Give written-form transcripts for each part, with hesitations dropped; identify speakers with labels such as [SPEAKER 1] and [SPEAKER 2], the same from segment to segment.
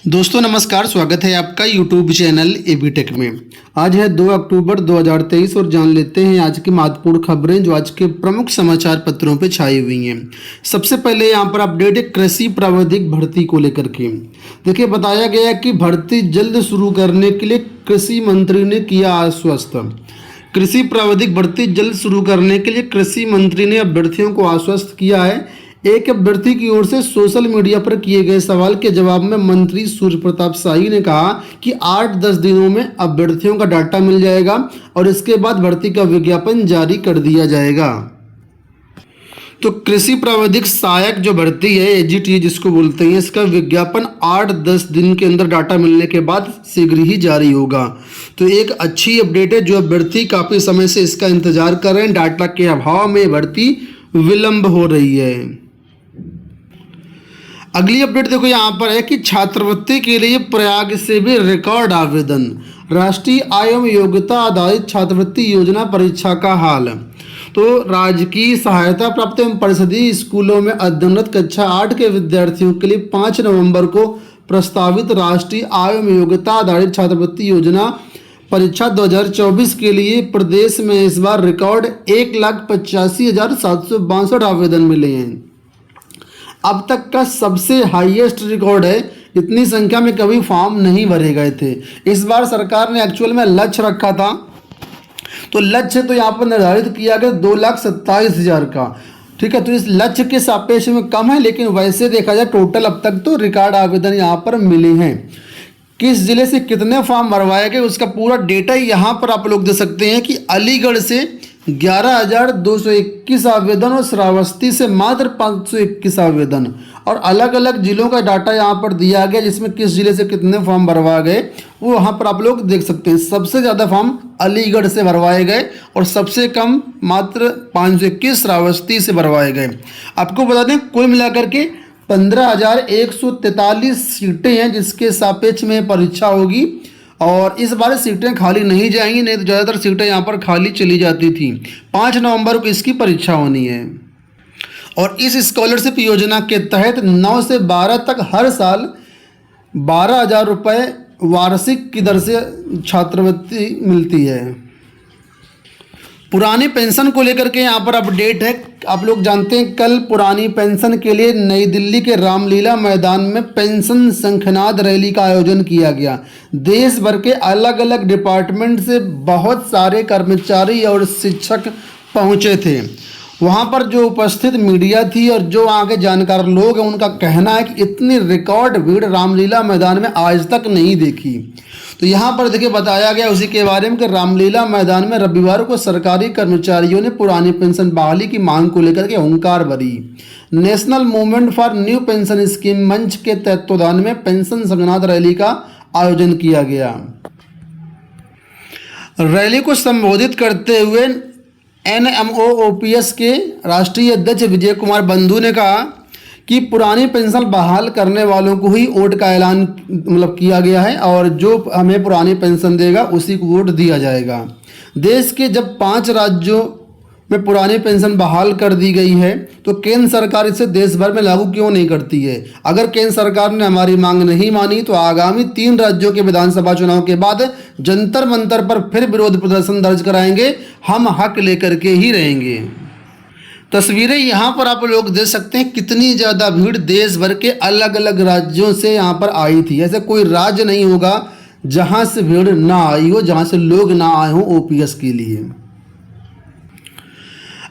[SPEAKER 1] दोस्तों नमस्कार, स्वागत है आपका यूट्यूब चैनल एबी टेक में। आज है 2 अक्टूबर 2023 और जान लेते हैं आज की महत्वपूर्ण खबरें जो आज के प्रमुख समाचार पत्रों पे छाई हुई हैं। सबसे पहले यहाँ पर अपडेट है कृषि प्रावधिक भर्ती को लेकर के। देखिए, बताया गया कि भर्ती जल्द शुरू करने के लिए कृषि मंत्री ने किया आश्वस्त। कृषि प्रावधिक भर्ती जल्द शुरू करने के लिए कृषि मंत्री ने अभ्यर्थियों को आश्वस्त किया है। एक अभ्यर्थी की ओर से सोशल मीडिया पर किए गए सवाल के जवाब में मंत्री सूर्य प्रताप शाही ने कहा कि 8-10 दिनों में अभ्यर्थियों का डाटा मिल जाएगा और इसके बाद भर्ती का विज्ञापन जारी कर दिया जाएगा। तो कृषि प्रावधिक सहायक जो भर्ती है एजीटी जिसको बोलते हैं, इसका विज्ञापन 8-10 दिन के अंदर डाटा मिलने के बाद शीघ्र ही जारी होगा। तो एक अच्छी अपडेट है। जो अभ्यर्थी काफ़ी समय से इसका इंतजार कर रहे हैं, डाटा के अभाव में भर्ती विलंब हो रही है। अगली अपडेट देखो यहाँ पर है कि छात्रवृत्ति के लिए प्रयाग से भी रिकॉर्ड आवेदन। राष्ट्रीय आय एवं योग्यता आधारित छात्रवृत्ति योजना परीक्षा का हाल। तो राजकीय सहायता प्राप्त एवं परिषदीय स्कूलों में अध्ययनरत कक्षा 8 के विद्यार्थियों के लिए 5 नवंबर को प्रस्तावित राष्ट्रीय आय एवं योग्यता आधारित छात्रवृत्ति योजना परीक्षा 2024 के लिए प्रदेश में इस बार रिकॉर्ड 1,85,762 आवेदन मिले हैं। अब तक का सबसे हाईएस्ट रिकॉर्ड है। इतनी संख्या में कभी फॉर्म नहीं भरे गए थे। इस बार सरकार ने एक्चुअल में लक्ष्य रखा था, तो लक्ष्य तो यहाँ पर निर्धारित किया गया 2,27,000 का। ठीक है, तो इस लक्ष्य के सापेक्ष में कम है, लेकिन वैसे देखा जाए टोटल अब तक तो रिकॉर्ड आवेदन यहाँ पर मिले हैं। किस जिले से कितने फॉर्म भरवाए गए उसका पूरा डेटा यहाँ पर आप लोग दे सकते हैं कि अलीगढ़ से 11,221 आवेदन और श्रावस्ती से मात्र 521 आवेदन, और अलग अलग जिलों का डाटा यहाँ पर दिया गया जिसमें किस जिले से कितने फॉर्म भरवाए गए वो वहाँ पर आप लोग देख सकते हैं। सबसे ज़्यादा फॉर्म अलीगढ़ से भरवाए गए और सबसे कम मात्र 521 श्रावस्ती से भरवाए गए। आपको बता दें कुल मिलाकर के 15,143 सीटें हैं जिसके सापेक्ष में परीक्षा होगी, और इस बार सीटें खाली नहीं जाएंगी, नहीं तो ज़्यादातर सीटें यहाँ पर खाली चली जाती थी। 5 नवंबर को इसकी परीक्षा होनी है। और इस स्कॉलरशिप योजना के तहत 9 से 12 तक हर साल 12,000 रुपये वार्षिक की दर से छात्रवृत्ति मिलती है। पुरानी पेंशन को लेकर के यहाँ पर अपडेट है। आप लोग जानते हैं कल पुरानी पेंशन के लिए नई दिल्ली के रामलीला मैदान में पेंशन शंखनाद रैली का आयोजन किया गया। देश भर के अलग अलग डिपार्टमेंट से बहुत सारे कर्मचारी और शिक्षक पहुँचे थे। वहाँ पर जो उपस्थित मीडिया थी और जो वहाँ के जानकार लोग हैं उनका कहना है कि इतनी रिकॉर्ड भीड़ रामलीला मैदान में आज तक नहीं देखी। तो यहाँ पर देखिए बताया गया उसी के बारे में कि रामलीला मैदान में रविवार को सरकारी कर्मचारियों ने पुरानी पेंशन बहाली की मांग को लेकर के हुंकार भरी। National movement for new pension scheme मंच के तत्वावधान में पेंशन शंखनाद रैली का आयोजन किया गया। रैली को संबोधित करते हुए NMOOPS के राष्ट्रीय अध्यक्ष विजय कुमार बंधु ने कहा कि पुरानी पेंशन बहाल करने वालों को ही वोट का ऐलान किया गया है और जो हमें पुरानी पेंशन देगा उसी को वोट दिया जाएगा। देश के जब 5 राज्यों में पुरानी पेंशन बहाल कर दी गई है तो केंद्र सरकार इसे देश भर में लागू क्यों नहीं करती है। अगर केंद्र सरकार ने हमारी मांग नहीं मानी तो आगामी 3 राज्यों के विधानसभा चुनाव के बाद जंतर मंतर पर फिर विरोध प्रदर्शन दर्ज कराएंगे। हम हक लेकर के ही रहेंगे। तस्वीरें यहाँ पर आप लोग देख सकते हैं कितनी ज़्यादा भीड़ देश भर के अलग अलग राज्यों से यहाँ पर आई थी। ऐसे कोई राज्य नहीं होगा जहाँ से भीड़ ना आई हो, जहाँ से लोग ना आए हों ओपीएस के लिए।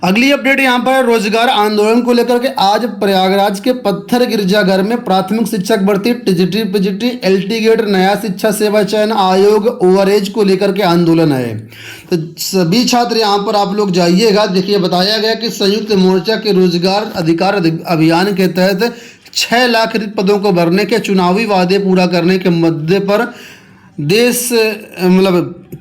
[SPEAKER 1] अगली अपडेट यहाँ पर रोजगार आंदोलन को लेकर के आज प्रयागराज के पत्थर गिरजाघर में प्राथमिक शिक्षक भर्ती टीजीटी पीजीटी एलटी गेट नया शिक्षा सेवा चयन आयोग ओवरएज को लेकर के आंदोलन है। तो सभी छात्र यहाँ पर आप लोग जाइएगा। देखिए बताया गया कि संयुक्त मोर्चा के रोजगार अधिकार अभियान के तहत 6 लाख रिक्त पदों को भरने के चुनावी वादे पूरा करने के मुद्दे पर देश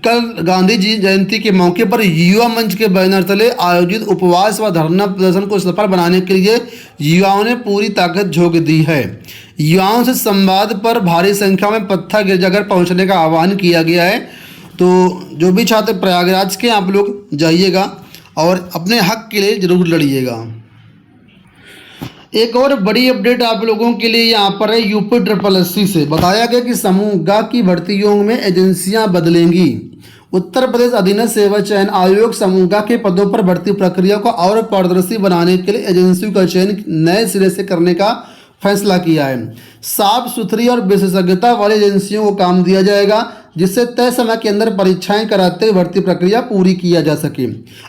[SPEAKER 1] कल गांधी जी जयंती के मौके पर युवा मंच के बैनर तले आयोजित उपवास व धरना प्रदर्शन को सफल बनाने के लिए युवाओं ने पूरी ताकत झोंक दी है। युवाओं से संवाद पर भारी संख्या में पत्थर गिरजाघर पहुंचने का आह्वान किया गया है। तो जो भी छात्र प्रयागराज के आप लोग जाइएगा और अपने हक के लिए जरूर लड़िएगा। एक और बड़ी अपडेट आप लोगों के लिए यहाँ पर है। यूपी SSSC से बताया गया कि समूह ग की भर्तियों में एजेंसियां बदलेंगी। उत्तर प्रदेश अधीनस्थ सेवा चयन आयोग समूह ग के पदों पर भर्ती प्रक्रिया को और पारदर्शी बनाने के लिए एजेंसियों का चयन नए सिरे से करने का फैसला किया है। साफ सुथरी और विशेषज्ञता वाली एजेंसियों को काम दिया जाएगा, जिससे तय समय के अंदर परीक्षाएं कराते हुए भर्ती प्रक्रिया पूरी किया जा सके।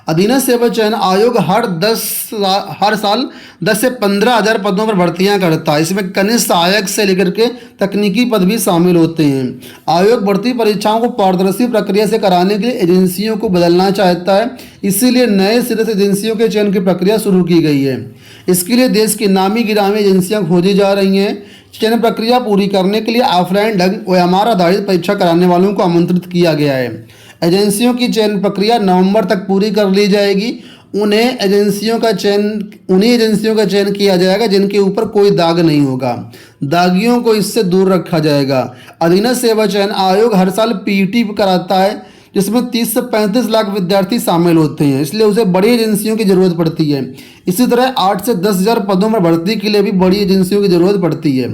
[SPEAKER 1] अधीनस्थ सेवा चयन आयोग हर साल 10 से 15 हज़ार पदों पर भर्तियां करता है। इसमें कनिष्ठ सहायक से लेकर के तकनीकी पद भी शामिल होते हैं। आयोग भर्ती परीक्षाओं को पारदर्शी प्रक्रिया से कराने के लिए एजेंसियों को बदलना चाहता है, इसीलिए नए सिरे से एजेंसियों के चयन की प्रक्रिया शुरू की गई है। इसके लिए देश की नामी गिरामी एजेंसियां खोजी जा रही हैं। चयन प्रक्रिया पूरी करने के लिए ऑफलाइन ढंग OMR आधारित परीक्षा कराने वालों को आमंत्रित किया गया है। एजेंसियों की चयन प्रक्रिया नवंबर तक पूरी कर ली जाएगी। उन्हीं एजेंसियों का चयन किया जाएगा जिनके ऊपर कोई दाग नहीं होगा। दागियों को इससे दूर रखा जाएगा। अधीनस्थ सेवा चयन आयोग हर साल PET कराता है, जिसमें 30 से 35 लाख विद्यार्थी शामिल होते हैं, इसलिए उसे बड़ी एजेंसियों की ज़रूरत पड़ती है। इसी तरह 8 से 10 हज़ार पदों पर भर्ती के लिए भी बड़ी एजेंसियों की ज़रूरत पड़ती है।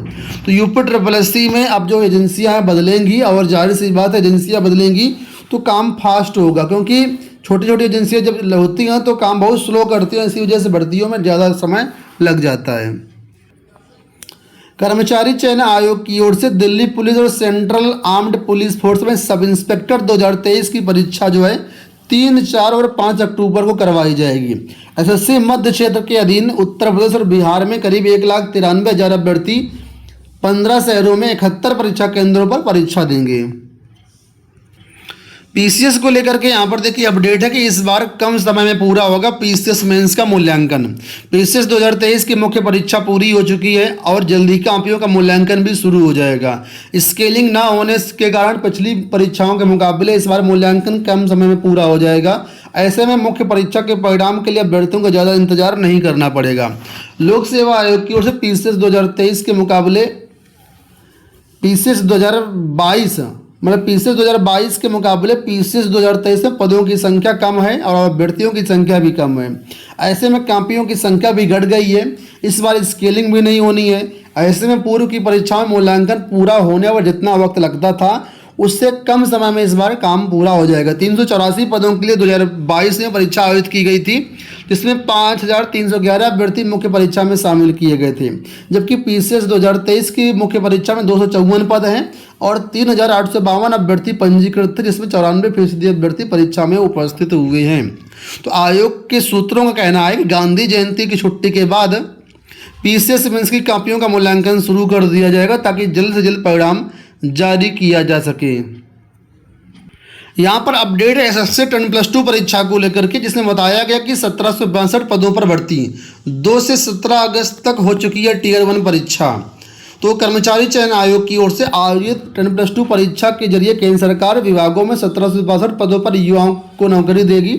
[SPEAKER 1] तो यूपी SSSC में अब जो एजेंसियां हैं बदलेंगी, और जाहिर सी बात है एजेंसियां बदलेंगी तो काम फास्ट होगा, क्योंकि छोटी छोटी एजेंसियां जब होती हैं तो काम बहुत स्लो करती हैं, इसी वजह से भर्तियों में ज़्यादा समय लग जाता है। कर्मचारी चयन आयोग की ओर से दिल्ली पुलिस और सेंट्रल आर्म्ड पुलिस फोर्स में सब इंस्पेक्टर 2023 की परीक्षा जो है 3, 4 और 5 अक्टूबर को करवाई जाएगी। SSC मध्य क्षेत्र के अधीन उत्तर प्रदेश और बिहार में करीब 1,93,000 अभ्यर्थी 15 शहरों में 71 परीक्षा केंद्रों पर परीक्षा देंगे। PCS को लेकर के यहाँ पर देखिए अपडेट है कि इस बार कम समय में पूरा होगा PCS मेंस का मूल्यांकन। PCS 2023 की मुख्य परीक्षा पूरी हो चुकी है और जल्दी कापियों का मूल्यांकन भी शुरू हो जाएगा। स्केलिंग ना होने के कारण पिछली परीक्षाओं के मुकाबले इस बार मूल्यांकन कम समय में पूरा हो जाएगा। ऐसे में मुख्य परीक्षा के परिणाम के लिए अभ्यर्थियों को ज़्यादा इंतजार नहीं करना पड़ेगा। लोक सेवा आयोग की ओर से PCS 2023 के मुकाबले PCS 2022 के मुकाबले PCS 2023 में पदों की संख्या कम है और अभ्यर्थियों की संख्या भी कम है। ऐसे में कापियों की संख्या भी घट गई है। इस बार स्केलिंग भी नहीं होनी है। ऐसे में पूर्व की परीक्षाओं में मूल्यांकन पूरा होने पर जितना वक्त लगता था उससे कम समय में इस बार काम पूरा हो जाएगा। 384 पदों के लिए 2022 में परीक्षा आयोजित की गई थी, जिसमें 5,311 अभ्यर्थी मुख्य परीक्षा में शामिल किए गए थे, जबकि PCS 2023 की मुख्य परीक्षा में 254 पद हैं और 3,852 अभ्यर्थी पंजीकृत थे, जिसमें 94% अभ्यर्थी परीक्षा में उपस्थित हुए हैं। तो आयोग के सूत्रों का कहना है कि गांधी जयंती की छुट्टी के बाद PCS मेंस की कापियों का मूल्यांकन शुरू कर दिया जाएगा, ताकि जल्द से जल्द परिणाम जारी किया जा सके। यहाँ पर अपडेट है SSC 10+2 परीक्षा को लेकर के, जिसमें बताया गया कि 1762 पदों पर भर्ती 2 से 17 अगस्त तक हो चुकी है Tier 1 परीक्षा। तो कर्मचारी चयन आयोग की ओर से आयोजित 10+2 परीक्षा के जरिए केंद्र सरकार विभागों में 1762 पदों पर युवाओं को नौकरी देगी।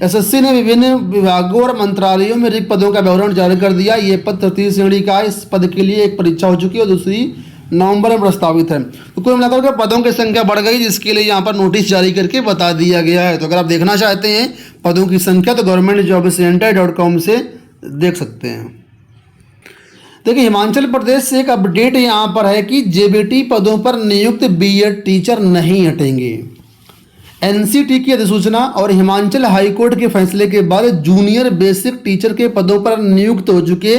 [SPEAKER 1] SSC ने विभिन्न विभागों और मंत्रालयों में रिक्त पदों का विवरण जारी कर दिया। ये पद तृतीय श्रेणी का है। इस पद के लिए एक परीक्षा हो चुकी है और दूसरी नवंबर में प्रस्तावित है। तो कुल मिलाकर के पदों की संख्या बढ़ गई, जिसके लिए यहाँ पर नोटिस जारी करके बता दिया गया है। तो अगर आप देखना चाहते हैं पदों की संख्या तो governmentjobcenter.com से देख सकते हैं। देखिए हिमाचल प्रदेश से एक अपडेट यहाँ पर है कि JBT पदों पर नियुक्त BEd टीचर नहीं हटेंगे। NCT की अधिसूचना और हिमाचल हाईकोर्ट के फैसले के बाद जूनियर बेसिक टीचर के पदों पर नियुक्त हो चुके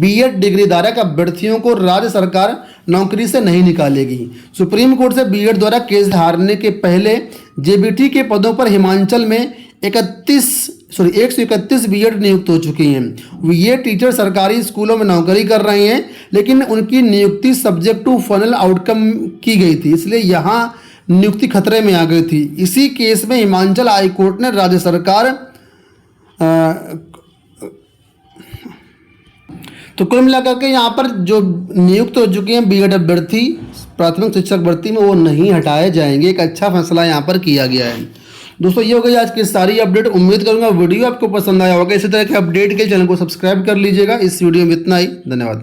[SPEAKER 1] BEd डिग्री धारक अभ्यर्थियों को राज्य सरकार नौकरी से नहीं निकालेगी। सुप्रीम कोर्ट से BEd द्वारा केस हारने के पहले JBT के पदों पर हिमाचल में 131 BEd नियुक्त हो चुकी हैं। ये टीचर सरकारी स्कूलों में नौकरी कर रहे हैं, लेकिन उनकी नियुक्ति सब्जेक्ट टू फाइनल आउटकम की गई थी, इसलिए यहाँ नियुक्ति खतरे में आ गई थी। इसी केस में हिमाचल हाई कोर्ट ने राज्य सरकार तो कुल मिलाकर के यहाँ पर जो नियुक्त हो चुके हैं BEd अभ्यर्थी प्राथमिक शिक्षक भर्ती में वो नहीं हटाए जाएंगे। एक अच्छा फैसला यहाँ पर किया गया है। दोस्तों ये हो गई आज की सारी अपडेट। उम्मीद करूंगा वीडियो आपको पसंद आया होगा। इसी तरह के अपडेट के चैनल को सब्सक्राइब कर लीजिएगा। इस वीडियो में इतना ही। धन्यवाद।